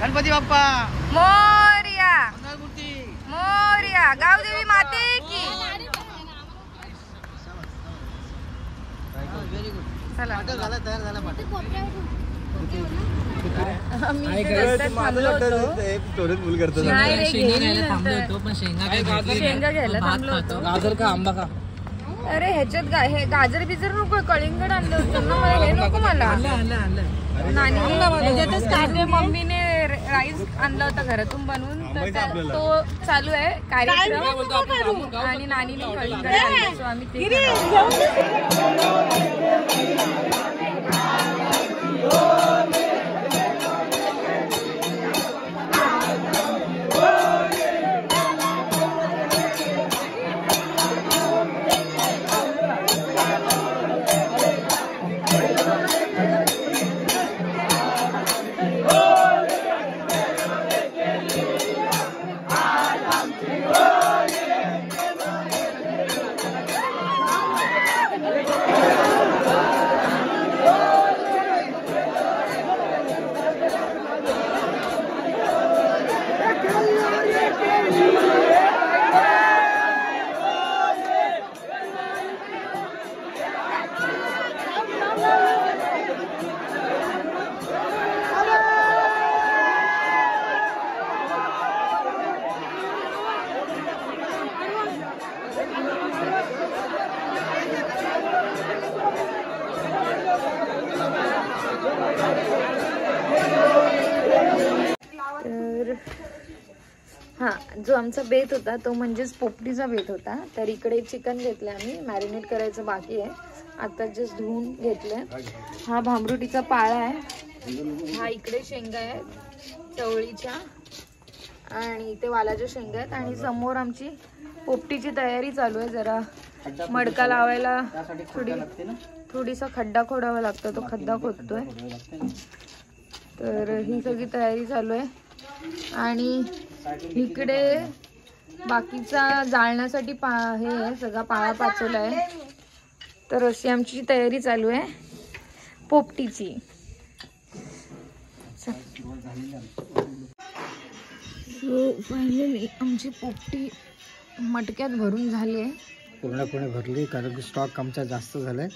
गणपती बाप्पा मोरया मोरया, गावदेवी माते की. चला तयार झाला शेंगा घ्यायला थांबलो होतो. गाजर का आंबा का? अरे ह्याच्यात हे गाजर बिजर नको, कलिंगड आणलं होतं ना मला, हे नको मला. नानी मम्मीने राईस आणला होता घरातून बनवून, तर तो चालू आहे कार्यक्रम आणि नानीने कलिंगड आणलं, सो आम्ही ते जो आमचा बेत होता तो म्हणजेच पोपटीचा बेत होता. तर इकडे चिकन घेतलं आम्ही, मॅरिनेट करायचं बाकी आहे, आता जस्ट धुवून घेतलंय. हा भांबरुटीचा पाळा आहे, हा इकडे शेंगा आहेत चवळीच्या आणि इथे वालाच्या शेंगा आहेत आणि समोर आमची पोपटीची तयारी चालू आहे. जरा मडका लावायला थोडीसा खड्डा खोदावा लागतो, तो खड्डा खोदतोय. तर ही सगळी तयारी चालू आहे आणि इकडे बाकीचा जाळण्यासाठी हे सगळा पाळा पाचवला आहे. तर अशी आमची तयारी चालू आहे पोपटीची. फायनली आमची पोपटी मटक्यात भरून झाली आहे, पूर्णपणे भरली, कारण की स्टॉक आमचा जास्त झालाय,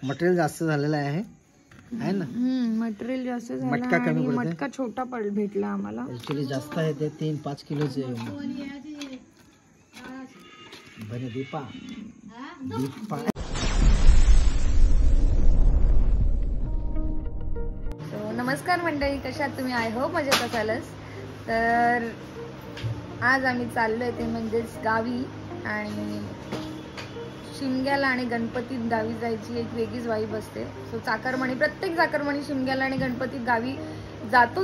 मटेरियल जास्त झालेलं आहे ना. मटेरियल जास्त झालं, मटका कमी पडतो, मटका छोटा भेटला आम्हाला. ऍक्च्युली जास्त आहे ते 3-5 किलोचे. दीपा नमस्कार मंडळी, कशा आहात तुम्ही? आय होप मजेत असालच. तर आज आम्ही चाललोय ते म्हणजेच गावी, आणि शिमग्याला आणि गणपतीत गावी जायची एक वेगळीच वाईब असते. सो चाकरमणी, प्रत्येक चाकरमणी शिमग्याला आणि गणपतीत गावी जातो.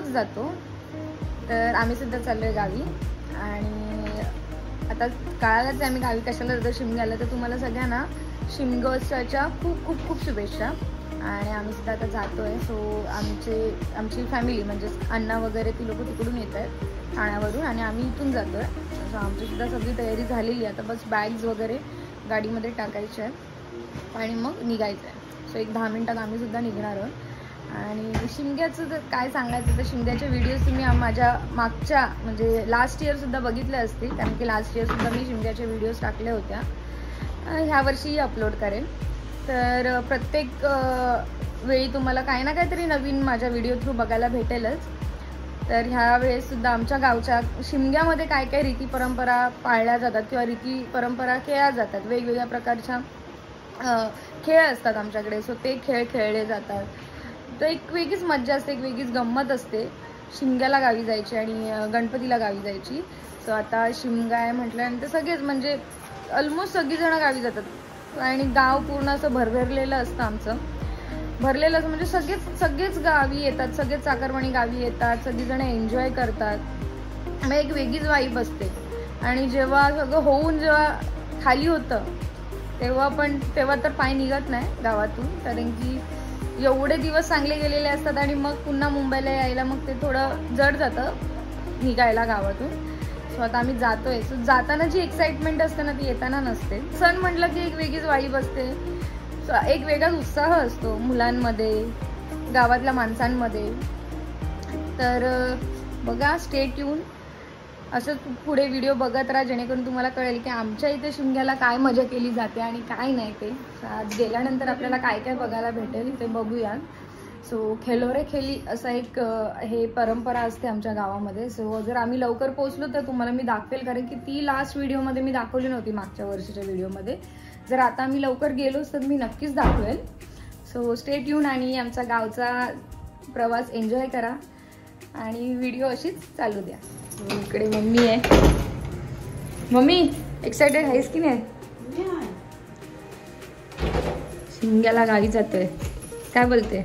तर आम्ही सुद्धा चाललोय गावी आणि आता कळालंच आम्ही गावी कशाला जातो, शिमग्याला. तर तुम्हाला सगळ्यांना शिमगोत्सवाच्या खूप खूप खूप शुभेच्छा. आणि आम्ही सुद्धा आता जातोय. सो आमची फॅमिली म्हणजेच अण्णा वगैरे ती लोक तिकडून येत आहेत ठाण्यावरून आणि आम्ही इथून जातोय. सो आमची सुद्धा सगळी तयारी झालेली आहे. आता बस बॅग्स वगैरे गाडीमध्ये टाकायचे आहेत आणि मग निघायचं आहे. सो एक 10 मिनिटात आम्ही सुद्धा निघणार आहोत. आणि शिमग्याचं तर काय सांगायचं, तर शिमग्याचे व्हिडिओज तुम्ही माझ्या मागच्या म्हणजे लास्ट इयरसुद्धा बघितले असतील, कारण की लास्ट इयरसुद्धा मी शिमग्याचे व्हिडिओज टाकल्या होत्या. ह्या वर्षीही अपलोड करेन. तर प्रत्येक वेळी तुम्हाला काही ना काहीतरी नवीन माझ्या व्हिडिओ थ्रू बघायला भेटेलच. तर ह्या वेळेससुद्धा आमच्या गावच्या शिमग्यामध्ये काय काय रीती परंपरा पाळल्या जातात किंवा रीती परंपरा खेळल्या जातात, वेगवेगळ्या प्रकारच्या खेळ असतात आमच्याकडे. सो ते खेळ खेळले जातात. तर एक वेगळीच मज्जा असते, एक वेगळीच गंमत असते शिमग्याला गावी जायची आणि गणपतीला गावी जायची. सो आता शिमगा आहे म्हटल्यानंतर सगळेच म्हणजे ऑलमोस्ट सगळीजणं गावी जातात आणि गाव पूर्ण असं भरभरलेलं असतं आमचं. भरलेलं असं म्हणजे सगळेच गावी येतात, सगळेच चाकरमणी गावी येतात, सगळीजण एन्जॉय करतात. मग एक वेगळीच वाईब असते. आणि जेव्हा सगळं होऊन जेव्हा खाली होतं तेव्हा तर पाय निघत नाही गावातून, कारण की एवढे दिवस चांगले गेलेले असतात आणि मग पुन्हा मुंबईला यायला मग ते थोडं जड जातं निघायला गावातून. सो आता आम्ही जातोय. सो जाताना जी एक्साइटमेंट असते ना ती येताना नसते. सण म्हटलं की एक वेगळीच वाईब असते, एक वेगळाच उत्साह असतो मुलांमध्ये, गावातल्या माणसांमध्ये. तर बघा, स्टे ट्यून. असंच पुढे व्हिडिओ बघत राहा, जेणेकरून तुम्हाला कळेल की आमच्या इथे शिमग्याला काय मजा केली जाते आणि काय नाही ते. आज गेल्यानंतर आपल्याला काय काय बघायला भेटेल ते बघूया. सो खेलो रे खेली असा एक हे परंपरा असते आमच्या गावामध्ये. सो जर आम्ही लवकर पोहोचलो तर तुम्हाला मी दाखवेल, कारण की ती लास्ट व्हिडिओमध्ये मी दाखवली नव्हती मागच्या वर्षीच्या व्हिडिओमध्ये. जर आता आम्ही लवकर गेलोच तर मी नक्कीच दाखवेल. सो स्टे ट्यून आणि आमचा गावचा प्रवास एन्जॉय करा आणि व्हिडिओ अशीच चालू द्या. इकडे मम्मी आहे. मम्मी एक्सायटेड आहेस की नाही? शिमग्याला गावी जातोय, काय बोलते?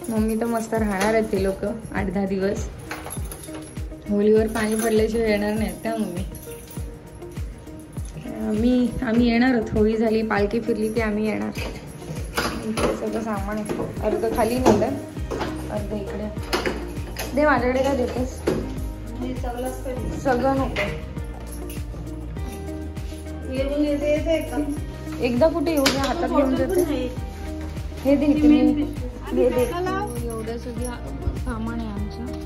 मम्मी तर मस्त राहणार आहेत ते लोक 8-10 दिवस. होळीवर पाणी पडल्याशिवाय येणार नाहीत त्या मम्मी. आम्ही येणार आहोत. होळी झाली, पालखी फिरली की आम्ही येणार. इकडे सगळं सामान आहे. अर्ध खाली नेलं, अर्ध इकडे. दे माझ्याकडे. काय देतेस? सगळं नको. एकदा कुठे येऊ द्या, हातात घेऊन जाते. हे दे इथे. एवढं सगळं सामान आहे आमचं.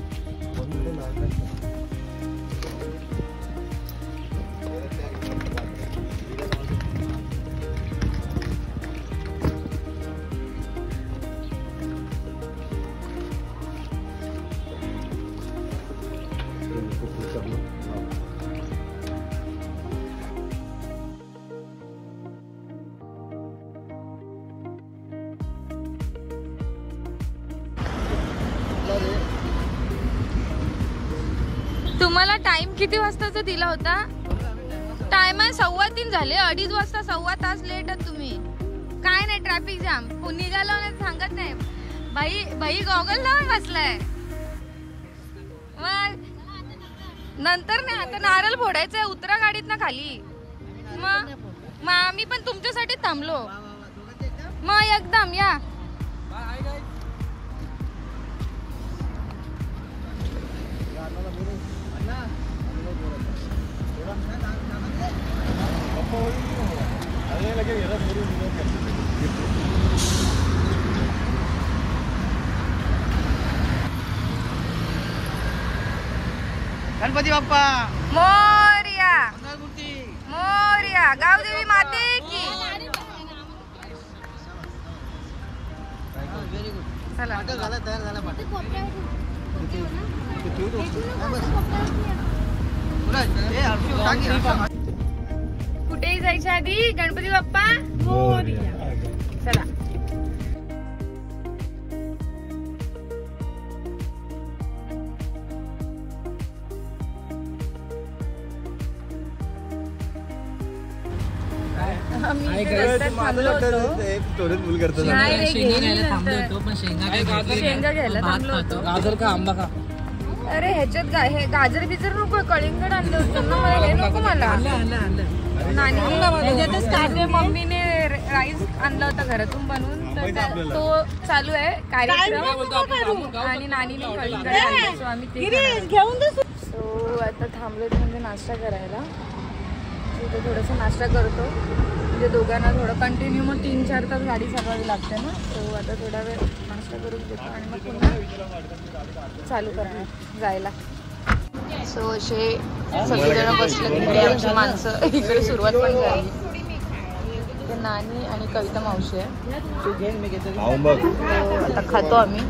तुम्हाला टाइम किती वाजताचा दिला होता? टाइम आहे 3:15 झाले. 2:30 वाजता 1/4 तास लेट आहात तुम्ही. काय नाही, ट्रॅफिक जाम. निघालो नाही सांगत नाही. भाई गॉगल लावून बसलाय. मग नंतर नाही, आता नारळ फोडायचंय. उतरा गाडीत ना खाली. मग आम्ही पण तुमच्यासाठी थांबलो. मग एकदम या. गणपती बाप्पा मोरया. मोरया. गावदेवी माते की. चला तयार झाला. कुठेही जायच्या आधी गणपती बाप्पा मोरया. चला. आम्ही रस्त्यात थांबलो होतो. शेंगा घ्यायला थांबलो होतो. गाजर का आंबा का? अरे ह्याच्यात हे गाजर बिजर नको, कलिंगड आणलं होतं ना. मला हे नको. मला नानी मम्मीने राईस आणला होता घरातून बनवून, तर तो चालू आहे कार्यक्रम. आणि नानीने कलिंगड आणलं, सो आम्ही ते घेऊन. सो आता थांबलो म्हणजे नाश्ता करायला. तिथे थोडासा नाश्ता करतो, म्हणजे दोघांना थोडं कंटिन्यू मग 3-4 तास गाडी चालवावी लागते ना. सो आता थोडा वेळ नाश्ता करून देतो आणि मग पुन्हा चालू करणार जायला. सो असे सगळेजण बसले तिकडे आमची माणसं. इकडे सुरुवात पण झाली. तर नानी आणि कविता मावशी आहे. आता खातो आम्ही.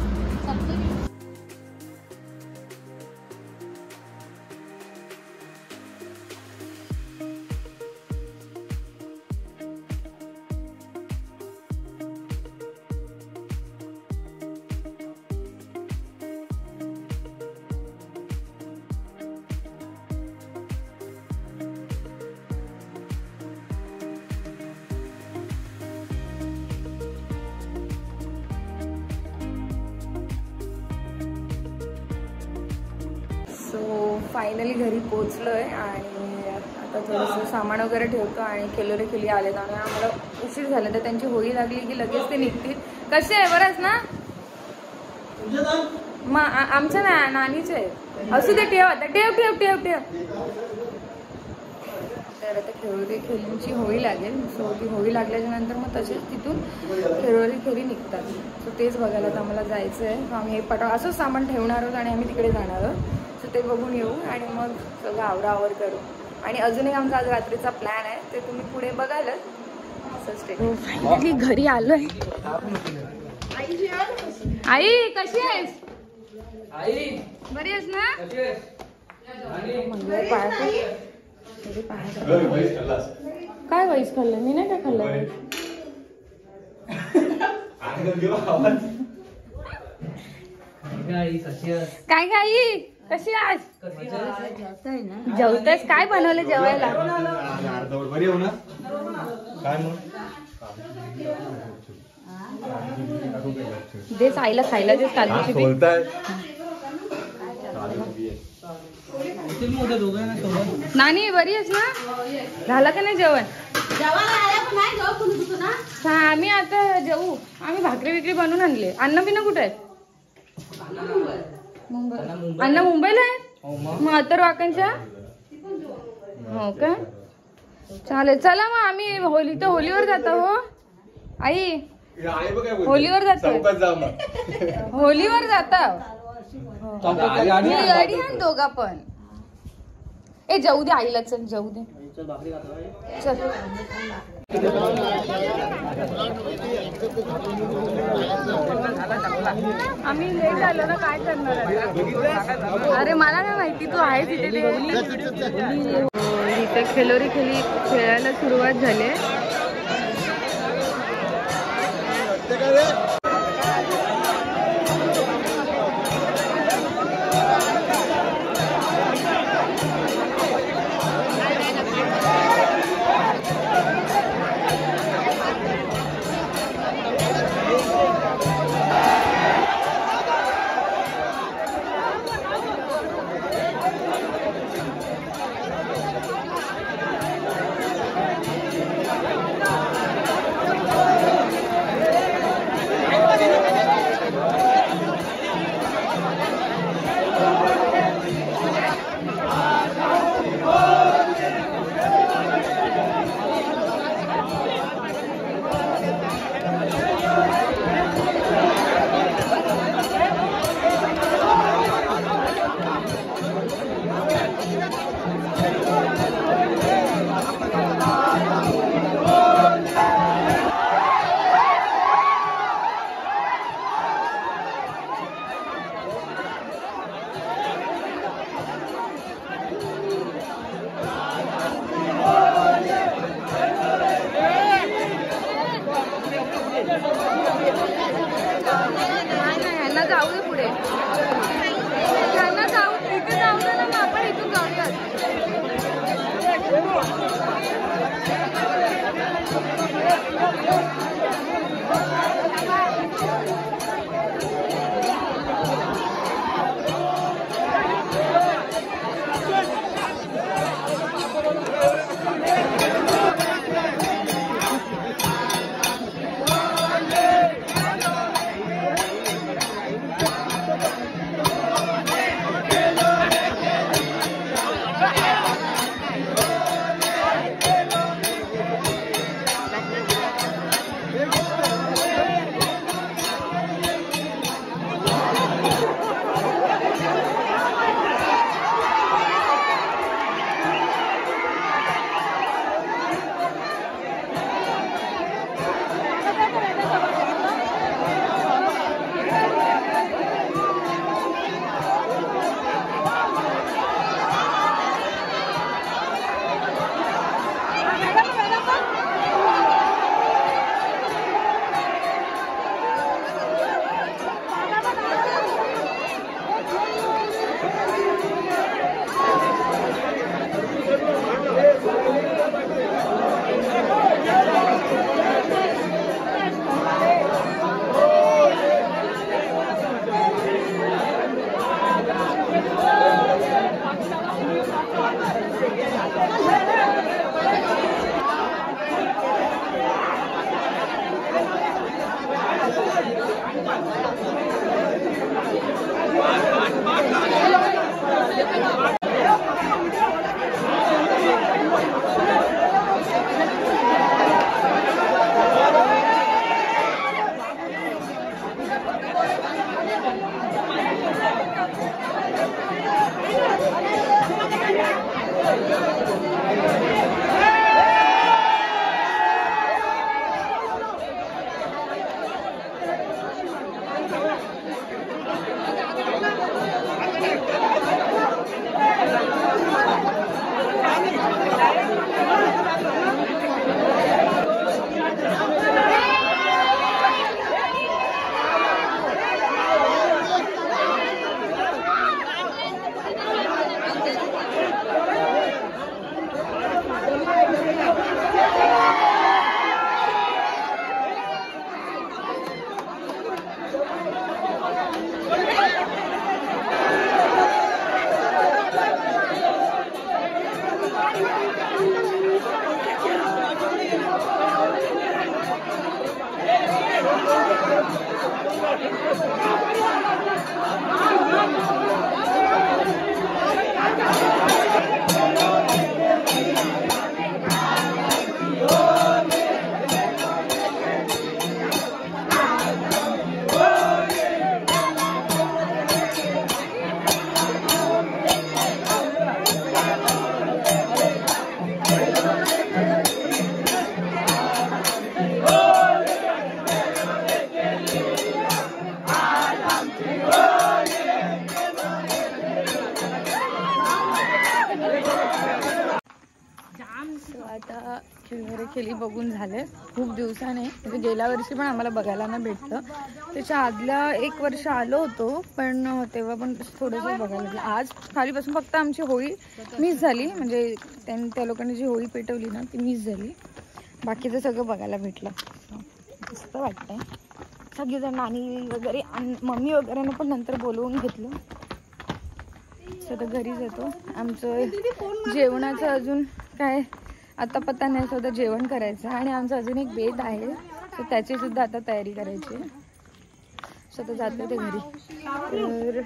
सो फायनली घरी पोचलोय आणि आता थोडंसं सामान वगैरे ठेवतो आणि खेलो रे खेली आले. आणि आम्हाला उशीर झाला, तर त्यांची होळी लागली की लगेच ते निघतील. कसे आहे? बरंच ना? मग आमच्या नानीचे आहे. असू दे. ठेव आता. ठेव ठेव ठेव ठेव. तर आता खेळोरी खेळींची होळी लागेल. सो ती होळी लागल्याच्या नंतर मग तसेच तिथून खेळोरी खेळी निघतात. सो तेच बघायला तर आम्हाला जायचं आहे. आम्ही हे असंच सामान ठेवणार आहोत आणि आम्ही तिकडे जाणार आहोत. सो ते बघून येऊ आणि मग सगळं आवराआवर करू. आणि अजूनही आमचा आज रात्रीचा प्लॅन आहे, ते तुम्ही पुढे बघालच. फायनली घरी आलोय. आई कशी आहेस? बरी आहेस ना? काय वाईस खाल्लं? मी नाही काय खाल्लं. काय आई कशी आज? जेवतेस? काय बनवलं जेवायला? देस आईला खायला देस. काजूची नानी बरी आहेस ना? झालं का नाही जेवण? आम्ही आता जेवू. आम्ही भाकरी विक्री बनवून आणले. अन्न बिन्न कुठे आहे? अण्णा मुंबईला आहे. मग अत्तर वाकांच्या. हो का? चालेल चला मग आम्ही होलीवर जातो. हो आई होलीवर जातो. होलीवर जाता मी रेडी आहे दोघा पण. ए जाऊ दे आईला. चल जाऊ दे. चल आम्ही लेट आलो ना. काय करणार? अरे मला काय माहिती तू आहे तिथे. इथे खेलोरी खेळायला सुरुवात झाली. जाऊ दे पुढे. जाऊ इथे जाऊ दे ना. मग आपण इथून जाऊया. आता खेळी बघून झाले खूप दिवसाने, म्हणजे गेल्या वर्षी पण आम्हाला बघायला नाही भेटलं. त्याच्या आदल्या 1 वर्ष आलो होतो, पण तेव्हा पण थोडंसं बघायला भेटलं. आज खालीपासून फक्त आमची होळी मिस झाली, म्हणजे त्या लोकांनी जी होळी पेटवली ना ती मिस झाली. बाकीचं सगळं बघायला भेटलं. मस्त वाटतंय. सगळेजण नानी वगैरे मम्मी वगैरेनं पण नंतर बोलवून घेतलं. सगळं घरी जातो. आमचं जेवणाचं अजून काय आता पत्ता नाही, स्वतः जेवण करायचं. आणि आमचं अजून एक बेत आहे, तर त्याची सुद्धा आता तयारी करायची. स्वतः जातो ते घरी. तर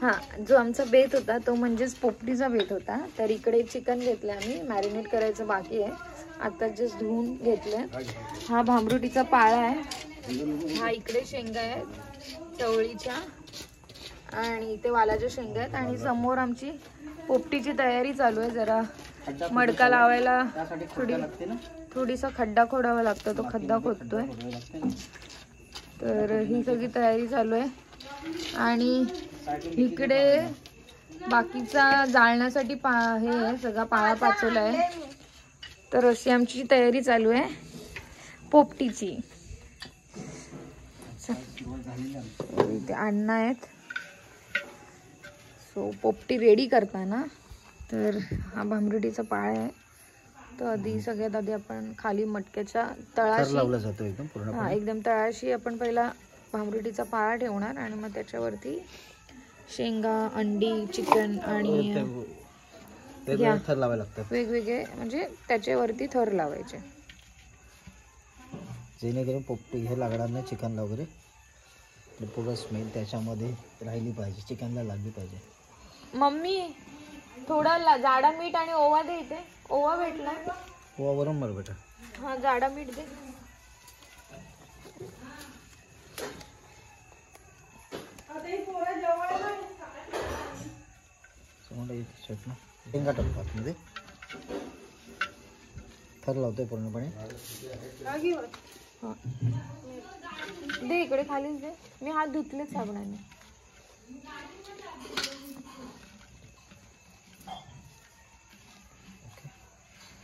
हां, जो आमचा बेत होता तो म्हणजेच पोपटीचा बेत होता. तर इकडे चिकन घेतलं आम्ही, मॅरिनेट करायचं बाकी आहे. आता जस्ट धुवून घेतलं. हा भांबरुटीचा पाळा आहे. हा इकडे शेंगा आहेत चवळीच्या, आणि इथे वालाच्या शेंगा आहेत. आणि समोर आमची पोपटीची तयारी चालू आहे. जरा मडका लावायला थोडीसा खड्डा खोडावा लागतो, तो खड्डा खोदतोय. तर ही सगळी तयारी चालू आहे. आणि इकडे बाकीचा जाळण्यासाठी हे सगळा पाळा पाचवला आहे. तर अशी आमची तयारी चालू आहे पोपटीची. इथे अण्णा आहेत. सो पोपटी रेडी करताना, तर हा भांबरुटीचा पाळा आहे. तर आधी सगळ्यात आधी आपण खाली मटक्याच्या तळाशी लावला जातो एकदम पूर्ण. हा, एकदम तळाशी आपण पहिला भांबरुटीचा पाळा ठेवणार, आणि मग त्याच्यावरती शेंगा, अंडी, चिकन आणि थर लावावे लागतात वेगवेगळे, म्हणजे त्याच्यावरती थर लावायचे, जेणेकरून पोपटी हे लागणार नाही चिकनला वगैरे. पूर्ण स्मेल त्याच्यामध्ये राहिली पाहिजे, चिकनला लागली पाहिजे. मम्मी थोडा जाडा मीठ आणि ओवा दे. इथे ओवा भेटला, ओवा वरून मार बेटा. हा, जाडा मीठ दे. शेंगा टाकतो आतमध्ये, थर लावतोय पूर्णपणे. दे इकडे खालीच दे. मी हात धुतलेच साबणाने.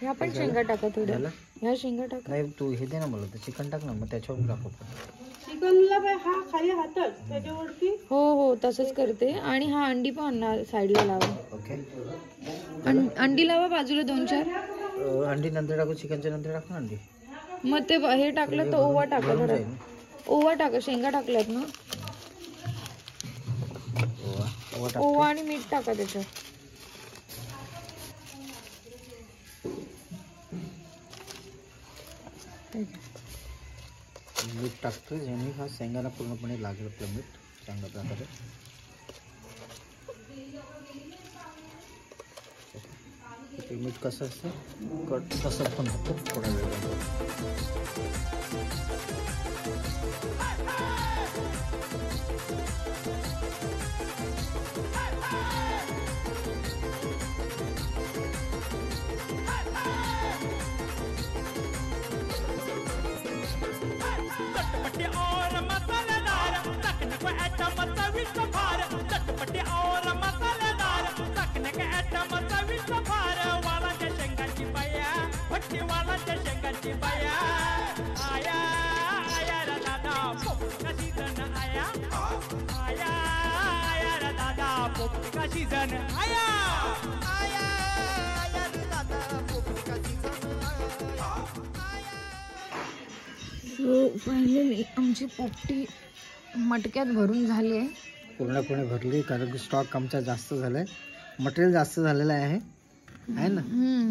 ह्या पण शेंगा टाका थोड्या. ह्या शेंगा टाका. नाही, तू हे दे ना मला, तर चिकन टाक ना, मग त्याच्यावर टाकू. चिकनला हा खाली हातात त्याच्यावरती. हो हो, तसंच करते. आणि हा अंडी पण साईडला लावा. ओके, अंडी लावा बाजूला 2-4 अंडी नंतर टाकू. चिकनच्या नंतर टाकू ना अंडी. मग ते हे टाकलं तर ओवा टाका जरा. ओवा टाका, शेंगा टाकल्यात ना. ओवा आणि मीठ टाका त्याच्यात. मीठ टाकतो, ज्याने हा शेंगाला पूर्णपणे लागेल आपलं मीठ चांगल्या प्रकारे. मीठ कसं असतं कट तसं पण होतं थोडा वेळ. फायनली आमची पोपटी मटक्यात भरून झाली आहे, पूर्णपणे भरली. कारण की स्टॉक आमचा जास्त झालाय, मटेरियल जास्त झालेलं आहे ना.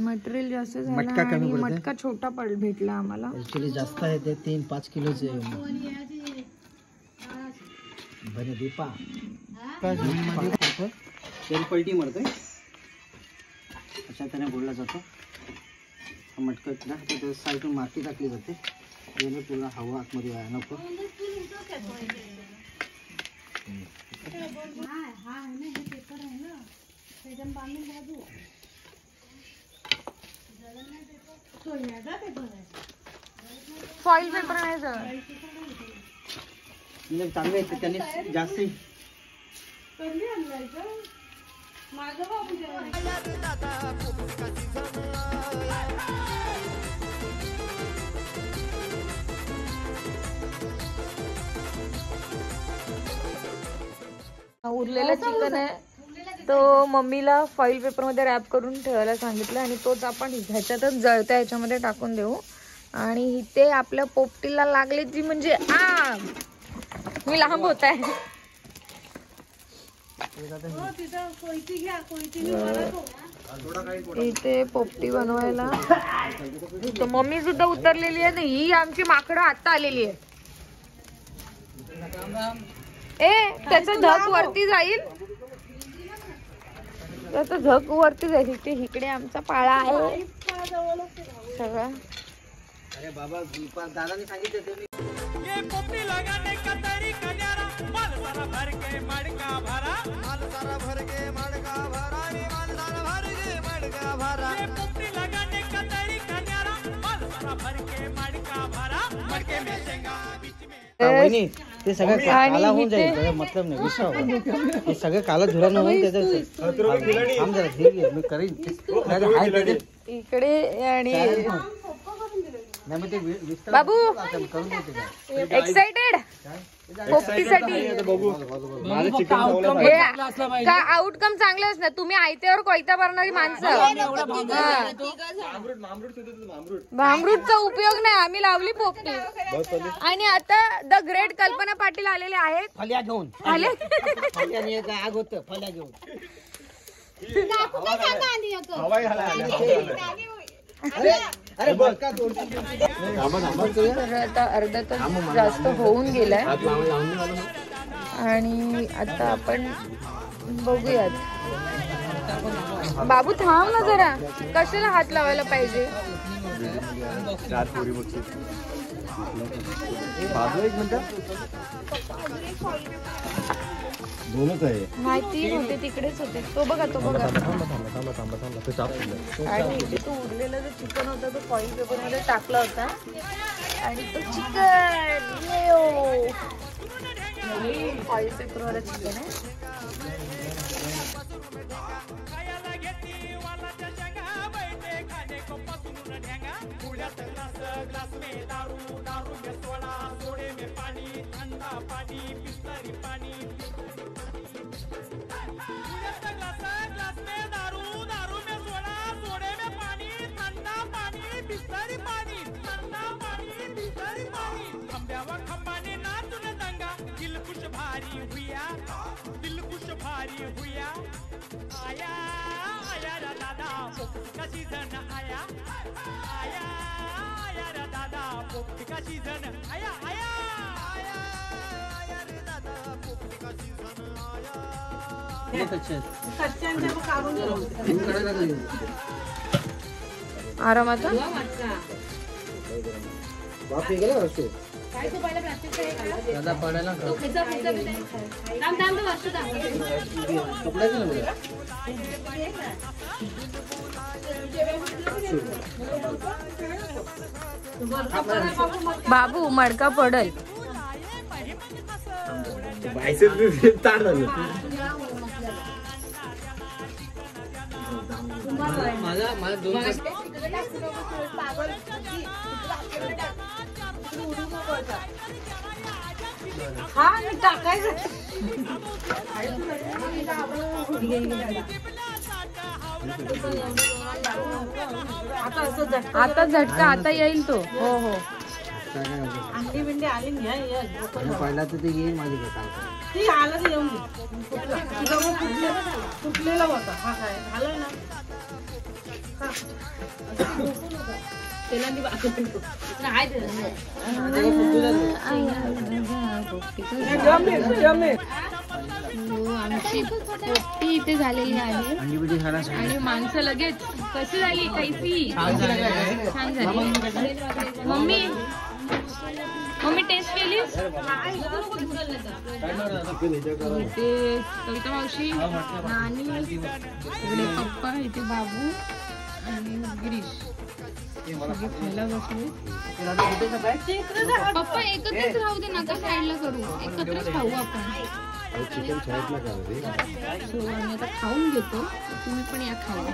मटेरियल जास्त झालं, मटका कमी पडतो. मटका छोटा भेटला आम्हाला. ऍक्च्युली जास्त आहे ते 3-5 किलोचे. बरे दीपा मध्ये पडतो तेल पलटी मारतोय अशा त्याने बोलला जातो. मटकत ना तिथे साईडून माती टाकली जाते जेणे तुला हवा आतमध्ये यायला नको. फॉइल पेपर नाही सर चांगले आहेत त्यांनी जास्त उरलेला चिकन आहे तो मम्मीला फॉइल पेपर मध्ये रॅप करून ठेवायला सांगितलं आणि तोच आपण ह्याच्यातच जळत्या ह्याच्यामध्ये टाकून देऊ. आणि इथे आपल्या पोपटीला लागली ती म्हणजे आग. मी लांब होत आहे. इथे पोपटी बनवायला मम्मी सुद्धा उतरलेली आहे. ही आमची माकडं आता आलेली आहे. त्याचं धक वरती जाईल. त्याचं धक वरती जाईल. इकडे आमचा पाळा आहे सगळा. अरे बाबा दादाने सांगितलं ये पोपटी लगाने का तरीका न्यारा माल सारा भर के मडका भरा माल सारा भर के मडका भरा रे माल सारा भर के मडका भरा ये पोपटी लगाने का तरीका न्यारा माल सारा भर के मडका भरा मडके में शेंगा बीच में. वहिनी ते सगळं काला होऊन जाईल त्याचा मतलब नाही विषय हे सगळं काला धुरा न होऊन त्याचं थांब जरा धीर घे मी करीन इकडे. आणि बाबू एक्साइटेड पोपटीसाठी आउटकम चांगले असणार. तुम्ही आयत्यावर कोयता भरणारी माणसं. भामरूटचा उपयोग नाही. आम्ही लावली पोपटी. आणि आता द ग्रेट कल्पना पाटील आलेले आहेत फल्या घेऊन. आले आग होत फल्या घेऊन. आता अर्धा तास जास्त होऊन गेलाय आणि आता आपण बघूयात. बाबू थांब ना जरा. कशाला हात लावायला पाहिजे. दोनच आहे माहिती होते तिकडेच होते. तो बघा तो बघा. आणि इथे तो उरलेला जो चिकन होता तो फॉइल पेपर मध्ये टाकला होता आणि तो चिकन फॉइल पेपर वाला चिकन आहे. दिल खुश भारी हुआ आया आया रे दादा पोपटी का सीजन आया आया आया रे दादा पोपटी का सीजन आया आया आया आया रे दादा पोपटी का सीजन आया. आरामात दादा पडायला बाबू मडका पडल. मला दोन हा टाकायचं. आता झटका आता येईल तो. हो हो अंडी बिंडी आली पहिला तर ते येईल माझी ती आलं तर येऊन तुटलेला होता. हा काय झालं ना तेलांनी आमची पोपटी इथे झालेली आहे अंडी बिडी खाना आणि माणसं लगेच कशी झाली कैसी छान झाली. मम्मी मम्मी टेस्ट केली. इथे कविता मावशी, नानी, इकडे पप्पा, इथे बाबू आणि गिरीश सगळे खायला बसले. पप्पा एकत्रच राहू दे, नका साईडला करू, एकत्रच खाऊ आपण. सो आम्ही आता खाऊन घेतो, तुम्ही पण या खावा.